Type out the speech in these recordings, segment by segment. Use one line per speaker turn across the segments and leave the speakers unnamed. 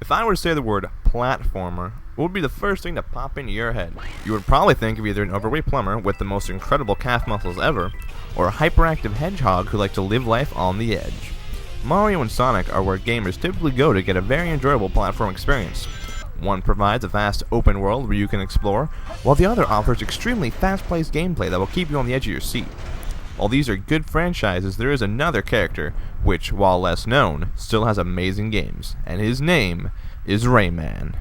If I were to say the word platformer, what would be the first thing to pop into your head? You would probably think of either an overweight plumber with the most incredible calf muscles ever, or a hyperactive hedgehog who likes to live life on the edge. Mario and Sonic are where gamers typically go to get a very enjoyable platform experience. One provides a vast open world where you can explore, while the other offers extremely fast-paced gameplay that will keep you on the edge of your seat. While these are good franchises, there is another character, which, while less known, still has amazing games, and his name is Rayman.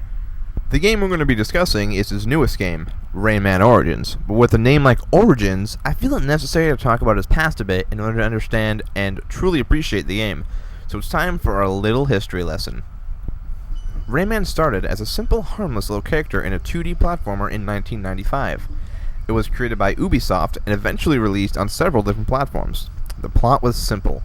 The game we're going to be discussing is his newest game, Rayman Origins, but with a name like Origins, I feel it necessary to talk about his past a bit in order to understand and truly appreciate the game, so it's time for our little history lesson. Rayman started as a simple, harmless little character in a 2D platformer in 1995. It was created by Ubisoft and eventually released on several different platforms. The plot was simple.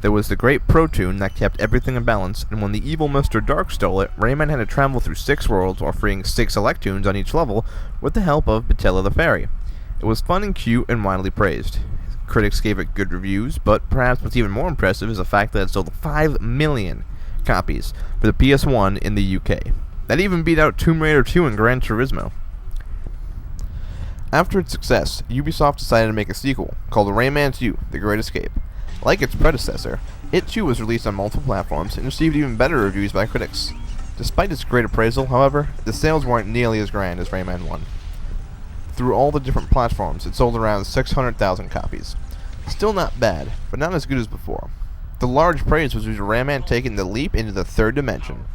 There was the great Pro-Tune that kept everything in balance, and when the evil Mr. Dark stole it, Rayman had to travel through 6 worlds while freeing 6 Electoons on each level with the help of Batilla the Fairy. It was fun and cute and widely praised. Critics gave it good reviews, but perhaps what's even more impressive is the fact that it sold 5 million copies for the PS1 in the UK. That even beat out Tomb Raider 2 and Gran Turismo. After its success, Ubisoft decided to make a sequel, called Rayman 2: The Great Escape. Like its predecessor, it too was released on multiple platforms and received even better reviews by critics. Despite its great appraisal, however, the sales weren't nearly as grand as Rayman 1. Through all the different platforms, it sold around 600,000 copies. Still not bad, but not as good as before. The large praise was due to Rayman taking the leap into the third dimension.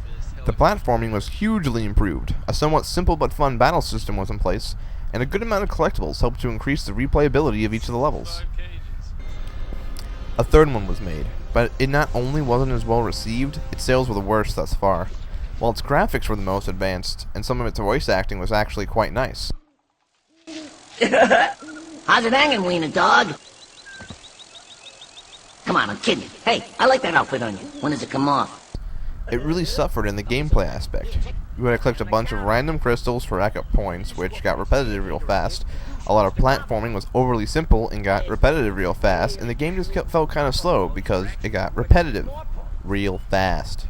The platforming was hugely improved, a somewhat simple but fun battle system was in place, and a good amount of collectibles helped to increase the replayability of each of the levels. A third one was made, but it not only wasn't as well received, its sales were the worst thus far, while its graphics were the most advanced, and some of its voice acting was actually quite nice.
How's it hanging, wiener dog? Come on, I'm kidding you. Hey, I like that outfit on you. When does it come off?
It really suffered in the gameplay aspect. You had to collect a bunch of random crystals for rack up points, which got repetitive real fast. A lot of platforming was overly simple and got repetitive real fast, and the game just felt kind of slow because it got repetitive real fast.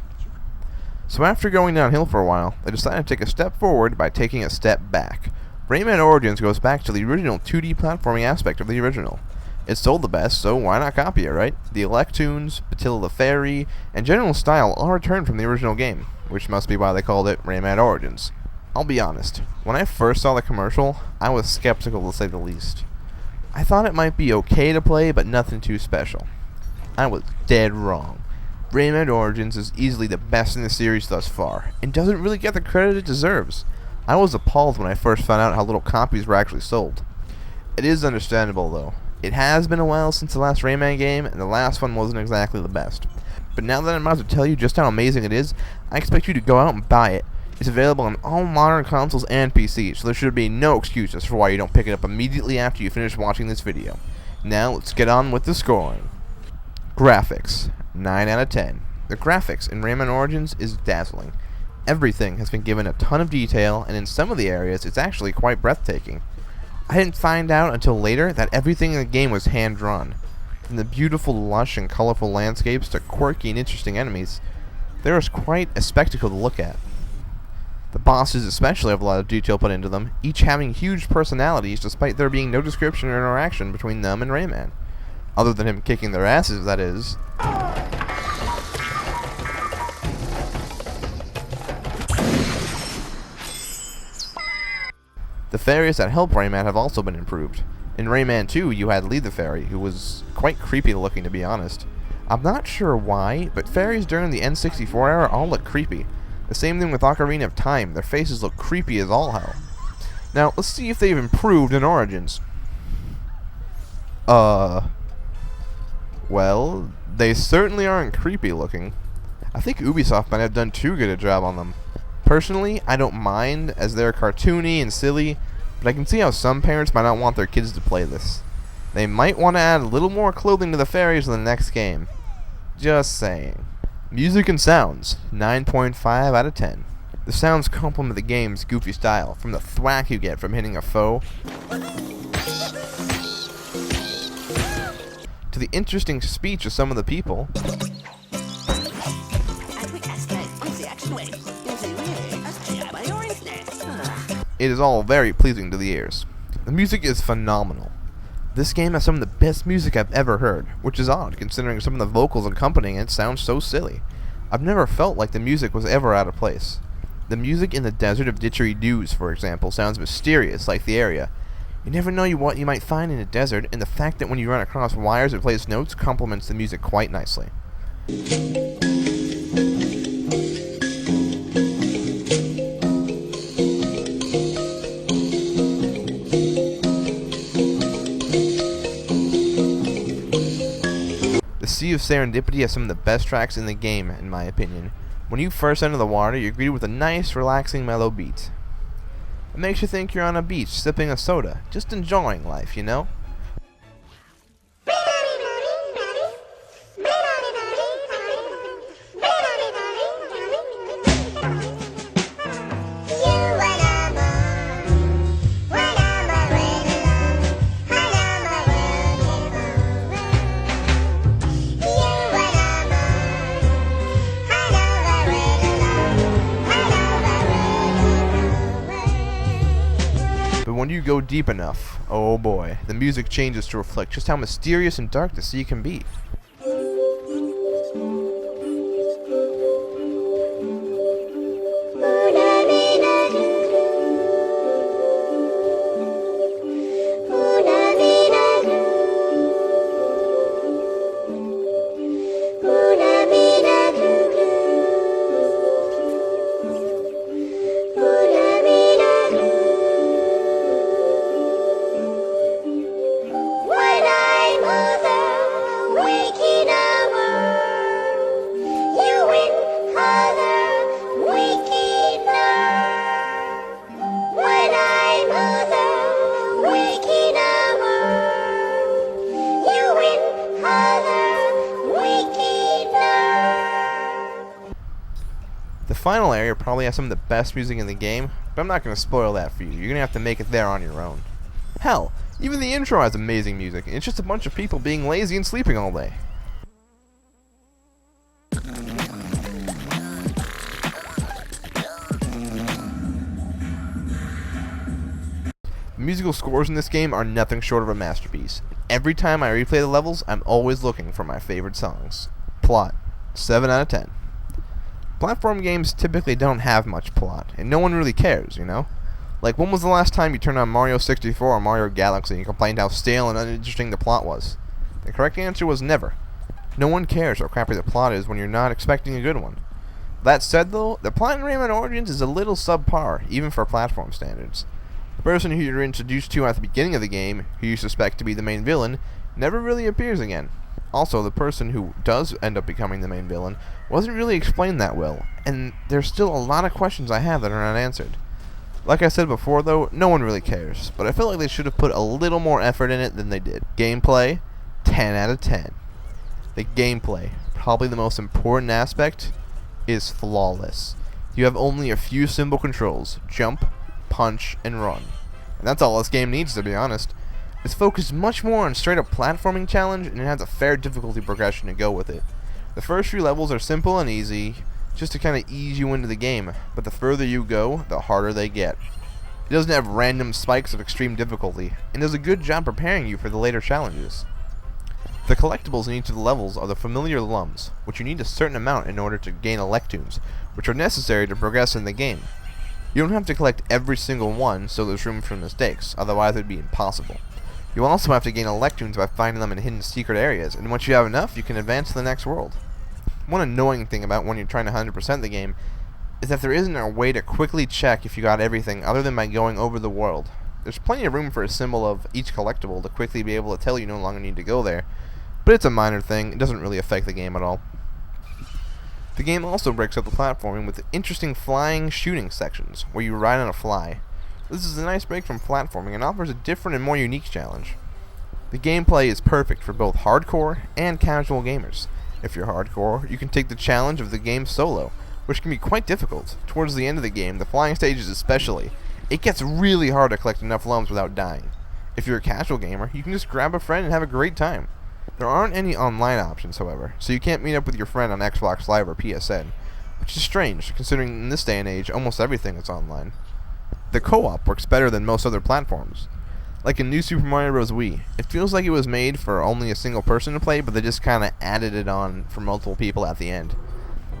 So after going downhill for a while, they decided to take a step forward by taking a step back. Rayman Origins goes back to the original 2D platforming aspect of the original. It sold the best, so why not copy it, right? The Electoons, Batilla the Fairy, and general style all returned from the original game, which must be why they called it Rayman Origins. I'll be honest, when I first saw the commercial, I was skeptical to say the least. I thought it might be okay to play, but nothing too special. I was dead wrong. Rayman Origins is easily the best in the series thus far, and doesn't really get the credit it deserves. I was appalled when I first found out how little copies were actually sold. It is understandable though. It has been a while since the last Rayman game, and the last one wasn't exactly the best. But now that I'm about to tell you just how amazing it is, I expect you to go out and buy it. It's available on all modern consoles and PCs, so there should be no excuses for why you don't pick it up immediately after you finish watching this video. Now, let's get on with the scoring. Graphics, 9 out of 10. The graphics in Rayman Origins is dazzling. Everything has been given a ton of detail, and in some of the areas, it's actually quite breathtaking. I didn't find out until later that everything in the game was hand-drawn. From the beautiful, lush, and colorful landscapes to quirky and interesting enemies, there is quite a spectacle to look at. The bosses especially have a lot of detail put into them, each having huge personalities despite there being no description or interaction between them and Rayman. Other than him kicking their asses, that is. The fairies that help Rayman have also been improved. In Rayman 2, you had Lee the Fairy, who was quite creepy looking to be honest. I'm not sure why, but fairies during the N64 era all look creepy. The same thing with Ocarina of Time, their faces look creepy as all hell. Now, let's see if they've improved in Origins. Well, they certainly aren't creepy looking. I think Ubisoft might have done too good a job on them. Personally, I don't mind, as they're cartoony and silly, but I can see how some parents might not want their kids to play this. They might want to add a little more clothing to the fairies in the next game. Just saying. Music and sounds, 9.5 out of 10. The sounds complement the game's goofy style, from the thwack you get from hitting a foe, to the interesting speech of some of the people, it is all very pleasing to the ears. The music is phenomenal. This game has some of the best music I've ever heard, which is odd considering some of the vocals accompanying it sound so silly. I've never felt like the music was ever out of place. The music in the Desert of Didgeridoos, for example, sounds mysterious like the area. You never know what you might find in a desert, and the fact that when you run across wires it plays notes complements the music quite nicely. The Sea of Serendipity has some of the best tracks in the game, in my opinion. When you first enter the water, you're greeted with a nice, relaxing, mellow beat. It makes you think you're on a beach, sipping a soda, just enjoying life, you know? But when you go deep enough, oh boy, the music changes to reflect just how mysterious and dark the sea can be. The final area probably has some of the best music in the game, but I'm not going to spoil that for you. You're going to have to make it there on your own. Hell, even the intro has amazing music, and it's just a bunch of people being lazy and sleeping all day. The musical scores in this game are nothing short of a masterpiece. Every time I replay the levels, I'm always looking for my favorite songs. Plot: 7 out of 10. Platform games typically don't have much plot, and no one really cares, you know? Like, when was the last time you turned on Mario 64 or Mario Galaxy and complained how stale and uninteresting the plot was? The correct answer was never. No one cares how crappy the plot is when you're not expecting a good one. That said though, the plot in Rayman Origins is a little subpar, even for platform standards. The person who you're introduced to at the beginning of the game, who you suspect to be the main villain, never really appears again. Also, the person who does end up becoming the main villain wasn't really explained that well, and there's still a lot of questions I have that are not answered. Like I said before though, no one really cares, but I feel like they should have put a little more effort in it than they did. Gameplay: 10 out of 10. The gameplay, probably the most important aspect, is flawless. You have only a few simple controls: jump, punch, and run. And that's all this game needs, to be honest. It's focused much more on straight up platforming challenge, and it has a fair difficulty progression to go with it. The first few levels are simple and easy, just to kind of ease you into the game, but the further you go, the harder they get. It doesn't have random spikes of extreme difficulty, and does a good job preparing you for the later challenges. The collectibles in each of the levels are the familiar lums, which you need a certain amount in order to gain electoons, which are necessary to progress in the game. You don't have to collect every single one, so there's room for mistakes, otherwise it would be impossible. You also have to gain electoons by finding them in hidden secret areas, and once you have enough, you can advance to the next world. One annoying thing about when you're trying to 100% the game is that there isn't a way to quickly check if you got everything other than by going over the world. There's plenty of room for a symbol of each collectible to quickly be able to tell you no longer need to go there, but it's a minor thing. It doesn't really affect the game at all. The game also breaks up the platforming with interesting flying shooting sections, where you ride on a fly. This is a nice break from platforming and offers a different and more unique challenge. The gameplay is perfect for both hardcore and casual gamers. If you're hardcore, you can take the challenge of the game solo, which can be quite difficult. Towards the end of the game, the flying stages especially, it gets really hard to collect enough lums without dying. If you're a casual gamer, you can just grab a friend and have a great time. There aren't any online options, however, so you can't meet up with your friend on Xbox Live or PSN, which is strange, considering in this day and age almost everything is online. The co-op works better than most other platforms. Like in New Super Mario Bros. Wii, it feels like it was made for only a single person to play, but they just kinda added it on for multiple people at the end.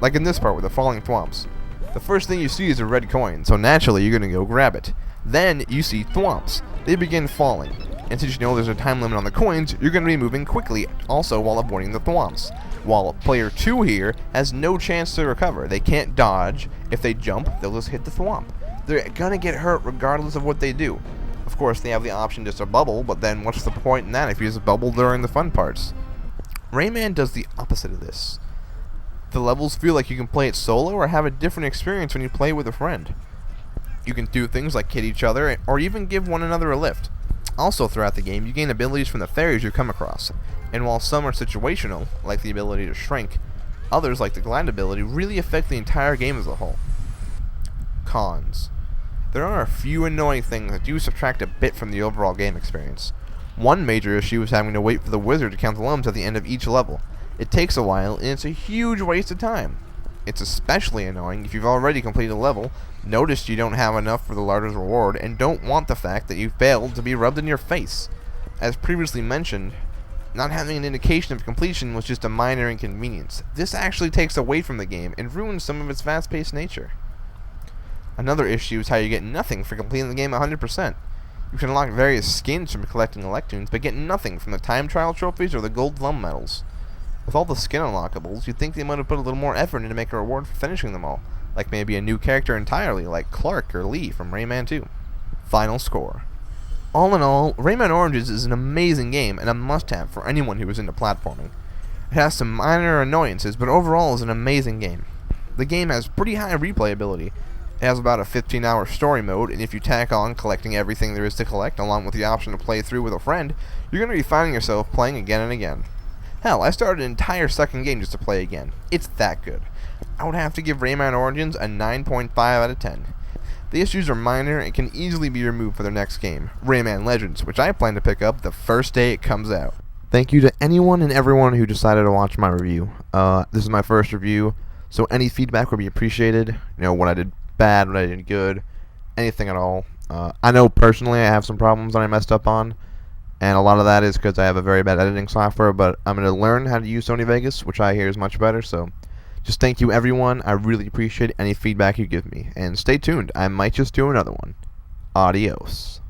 Like in this part with the falling thwomps. The first thing you see is a red coin, so naturally you're gonna go grab it. Then you see thwomps. They begin falling. And since you know there's a time limit on the coins, you're gonna be moving quickly, also while avoiding the thwomps. While player 2 here has no chance to recover. They can't dodge. If they jump, they'll just hit the thwomp. They're gonna get hurt regardless of what they do. Of course, they have the option just to bubble, but then what's the point in that if you just bubble during the fun parts? Rayman does the opposite of this. The levels feel like you can play it solo or have a different experience when you play with a friend. You can do things like hit each other or even give one another a lift. Also throughout the game, you gain abilities from the fairies you come across, and while some are situational, like the ability to shrink, others, like the glide ability, really affect the entire game as a whole. Cons. There are a few annoying things that do subtract a bit from the overall game experience. One major issue is having to wait for the wizard to count the lumps at the end of each level. It takes a while, and it's a huge waste of time. It's especially annoying if you've already completed a level, noticed you don't have enough for the largest reward, and don't want the fact that you failed to be rubbed in your face. As previously mentioned, not having an indication of completion was just a minor inconvenience. This actually takes away from the game and ruins some of its fast-paced nature. Another issue is how you get nothing for completing the game 100%. You can unlock various skins from collecting Electoons, but get nothing from the time trial trophies or the gold thumb medals. With all the skin unlockables, you'd think they might have put a little more effort in to make a reward for finishing them all, like maybe a new character entirely, like Clark or Lee from Rayman 2. Final score. All in all, Rayman Origins is an amazing game and a must-have for anyone who is into platforming. It has some minor annoyances, but overall is an amazing game. The game has pretty high replayability. It has about a 15-hour story mode, and if you tack on collecting everything there is to collect, along with the option to play through with a friend, you're going to be finding yourself playing again and again. Hell, I started an entire second game just to play again. It's that good. I would have to give Rayman Origins a 9.5 out of 10. The issues are minor and can easily be removed for their next game, Rayman Legends, which I plan to pick up the first day it comes out. Thank you to anyone and everyone who decided to watch my review. This is my first review, so any feedback would be appreciated. You know, what I did bad, what I did good, anything at all. I know personally I have some problems that I messed up on, and a lot of that is because I have a very bad editing software, but I'm going to learn how to use Sony Vegas, which I hear is much better, so just thank you everyone. I really appreciate any feedback you give me, and stay tuned. I might just do another one. Adios.